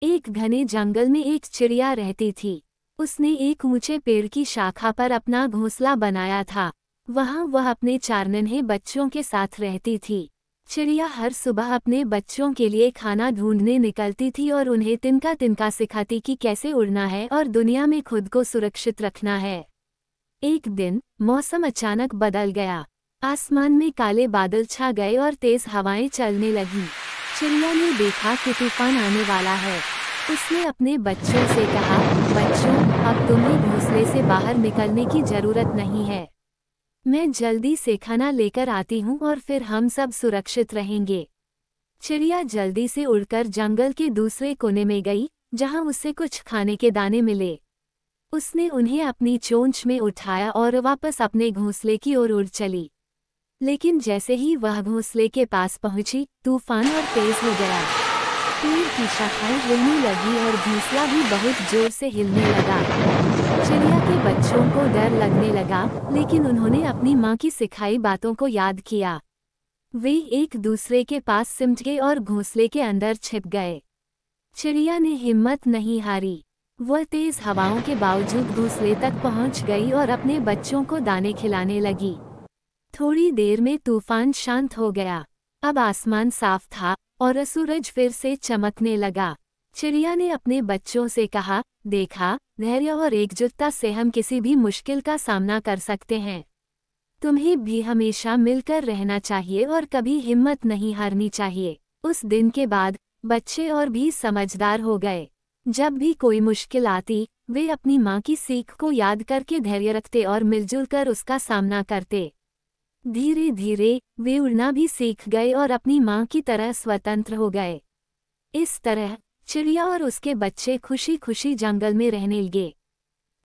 एक घने जंगल में एक चिड़िया रहती थी। उसने एक ऊंचे पेड़ की शाखा पर अपना घोंसला बनाया था। वहां वह अपने चार नन्हे बच्चों के साथ रहती थी। चिड़िया हर सुबह अपने बच्चों के लिए खाना ढूंढने निकलती थी और उन्हें तिनका तिनका सिखाती कि कैसे उड़ना है और दुनिया में खुद को सुरक्षित रखना है। एक दिन मौसम अचानक बदल गया। आसमान में काले बादल छा गए और तेज हवाएं चलने लगीं। चिड़िया ने देखा कि तूफान आने वाला है। उसने अपने बच्चों से कहा, बच्चों, अब तुम्हें घोंसले से बाहर निकलने की जरूरत नहीं है। मैं जल्दी से खाना लेकर आती हूँ और फिर हम सब सुरक्षित रहेंगे। चिड़िया जल्दी से उड़कर जंगल के दूसरे कोने में गई, जहाँ उसे कुछ खाने के दाने मिले। उसने उन्हें अपनी चोंच में उठाया और वापस अपने घोंसले की ओर उड़ चली। लेकिन जैसे ही वह घोंसले के पास पहुंची, तूफान और तेज हो गया। पेड़ की शाखाएं हिलने लगी और घोंसला भी बहुत जोर से हिलने लगा। चिड़िया के बच्चों को डर लगने लगा, लेकिन उन्होंने अपनी माँ की सिखाई बातों को याद किया। वे एक दूसरे के पास सिमट गए और घोंसले के अंदर छिप गए। चिड़िया ने हिम्मत नहीं हारी। वह तेज हवाओं के बावजूद घोंसले तक पहुंच गई और अपने बच्चों को दाने खिलाने लगी। थोड़ी देर में तूफान शांत हो गया। अब आसमान साफ था और सूरज फिर से चमकने लगा। चिड़िया ने अपने बच्चों से कहा, देखा, धैर्य और एकजुटता से हम किसी भी मुश्किल का सामना कर सकते हैं। तुम्हें भी हमेशा मिलकर रहना चाहिए और कभी हिम्मत नहीं हारनी चाहिए। उस दिन के बाद बच्चे और भी समझदार हो गए। जब भी कोई मुश्किल आती, वे अपनी माँ की सीख को याद करके धैर्य रखते और मिलजुल कर उसका सामना करते। धीरे धीरे वे उड़ना भी सीख गए और अपनी माँ की तरह स्वतंत्र हो गए। इस तरह चिड़िया और उसके बच्चे खुशी खुशी जंगल में रहने लगे।